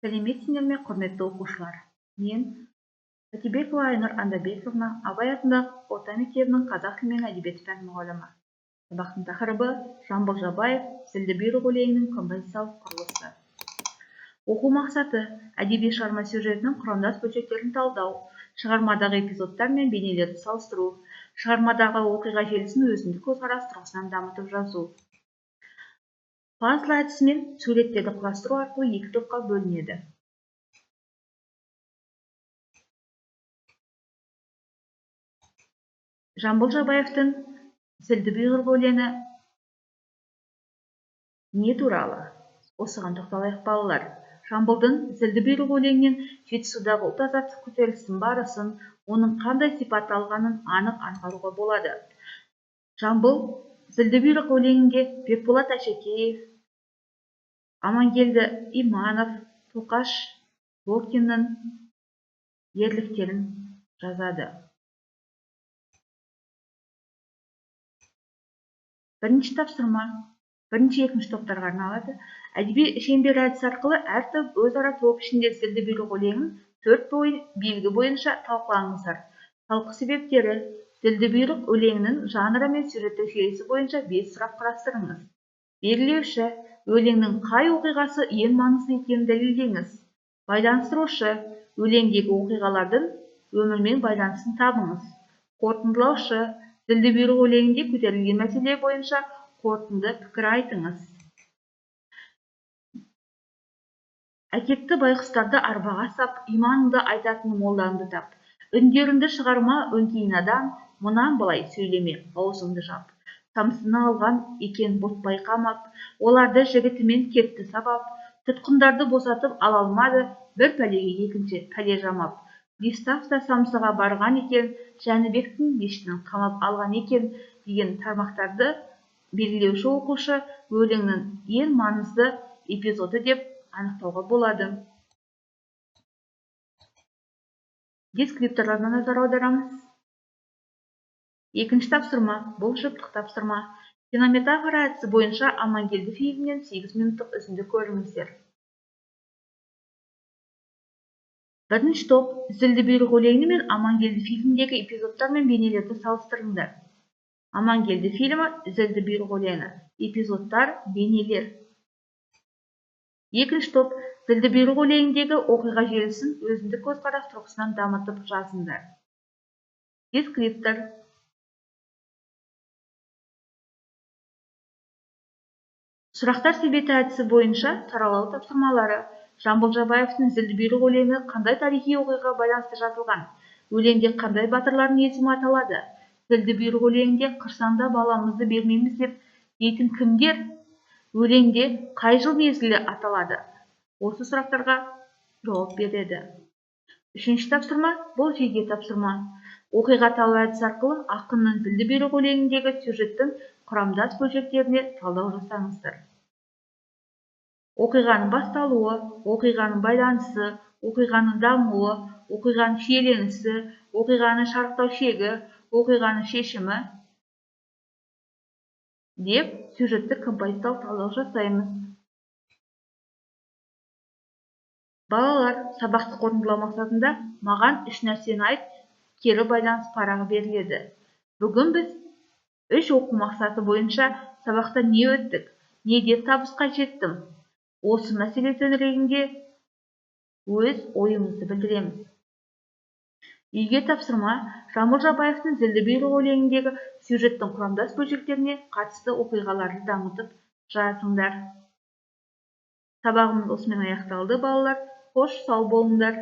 Сәлеметсіңдер ме, құрметті оқушылар? Мен Әтебекова Айнұр Андабековна, Абай атындағы орта мектебінің қазақ тілі мен әдебиеті пәні мұғалімі. Сабақтың тақырыбы Жамбыл Жабаев «Зілді бұйрық» өлеңінің композициялық құрылысы. Оқу мақсаты әдеби шығарма сюжетінің құрамдас бөлшектерін талдау, шығармадағы эпизодтар мен бейнелерді салыстыру, шығармадағы оқиға желісін өзіндік көзқарас тұрғысынан дамытып жазу. Пазл әдісімен суреттерді құрастыру арқылы екі топқа бөлінеді. Жамбыл Жабаевтың «Зілді бұйрық» өлеңі не туралы? Осыған тоқталайық, балалар. Жамбылдың «Зілді бұйрық» өлеңінен Жетісудағы ұлт азаттық көтерілісінің барысын, оның қандай сипат алғанын анық аңғаруға болады. Жамбыл «Зілді бұйрық» өлеңінде Бекболат Әшекеев, Амангелді Иманов, Тоқаш Бокиннің ерліктерін жазады. Бірінші тапсырма бірінші екінші топтарға арналады. Әдеби шеңбер әдісі арқылы әр топ өзара топ ішінде «Зілді бұйрық» өлеңін 4 белгі бойынша талқылаңыздар. Талқы себептері: «Зілді бұйрық» өлеңінің жанры мен сюжеттік желісі бойынша 5 сұрақ қарастырыңыз. Белгілеуші: өлеңнің қай оқиғасы ең маңызды екенін дәлелдеңіз. Байланыстырушы: өлеңдегі оқиғалардың өмірмен байланысын табыңыз. Қорытындылаушы: «Зілді бұйрық» өлеңінде көтерілген мәселе бойынша қорытынды пікір айтыңыз. Әкетті байқұстарды арбаға сап, иманыңды айтатын молдаңды тап. Үндеріңді шығарма өңкей-надан, мұнан былай сөйлеме, аузыңды жап. Тамсыны алған екен бұт байқамап, оларды жігітімен кетті сабап. Тұтқындарды босатып ала алмады, бір пәлеге екінші пәле жамап. Пристав та самсыға барған екен, Жәнібектің мешітін қамап алған екен деген тармақтарды белгілеуші оқушы өлеңнің ең маңызды эпизоды деп анықтауға болады. Дескрипторларына назар аударамыз. Екінші тапсырма бұл жұптық тапсырма. Кинометафора әдісі бойынша Амангелді фильмінен 8 минуттық үзінді көріңіздер. Бірінші топ «Зілді бұйрық» өлеңі мен Амангелді фильміндегі эпизодтар мен бейнелерді салыстырыңдар. Амангелді фильмі, «Зілді бұйрық» өлеңі. Эпизодтар, бейнелер. Екінші топ «Зілді бұйрық» өлеңіндегі оқиға желісін өзіндік көзқарас тұрғысынан дамытып жазыңдар. Дескриптор: сұрақтар себеті әдісі бойынша саралау тапсырмалары. Жамбыл Жабаевтың «Зілді бұйрық» өлеңі қандай тарихи оқиғаға байланысты жазылған? Өлеңде қандай батырлардың есімі аталады? «Зілді бұйрық» өлеңінде «Қырсаңда баламызды бермейміз» деп дейтін кімдер? Өлеңде қай жыл мезгілі аталады? Осы сұрақтарға жауап береді. Үшінші тапсырма бұл жеке тапсырма. Оқиға талдау әдісі арқылы ақынның «Зілді бұйрық» өлеңіндегі сюжеттің құрамдас бөлшектеріне талдау жасаңыздар. Оқиғаның басталуы, оқиғаның байланысы, оқиғаның дамуы, оқиғаның шиеленісі, оқиғаның шарықтау шегі, оқиғаның шешімі деп сюжеттік композициялық талдау жасаймыз. Балалар, сабақты қорытындылау мақсатында маған 3 нәрсені айт, кері байланыс парағы беріледі. Бүгін біз 3 оқу мақсаты бойынша сабақта не өттік, неден табысқа жеттім? Осы мәселе төңірегінде өз ойымызды білдіреміз. Үйге тапсырма: Жамбыл Жабаевтың «Зілді бұйрық» өлеңіндегі сюжеттің құрамдас бөлшектеріне қатысты оқиғаларды дамытып жазыңдар. Сабағымыз осымен аяқталды, балалар. Қош, сау болыңдар.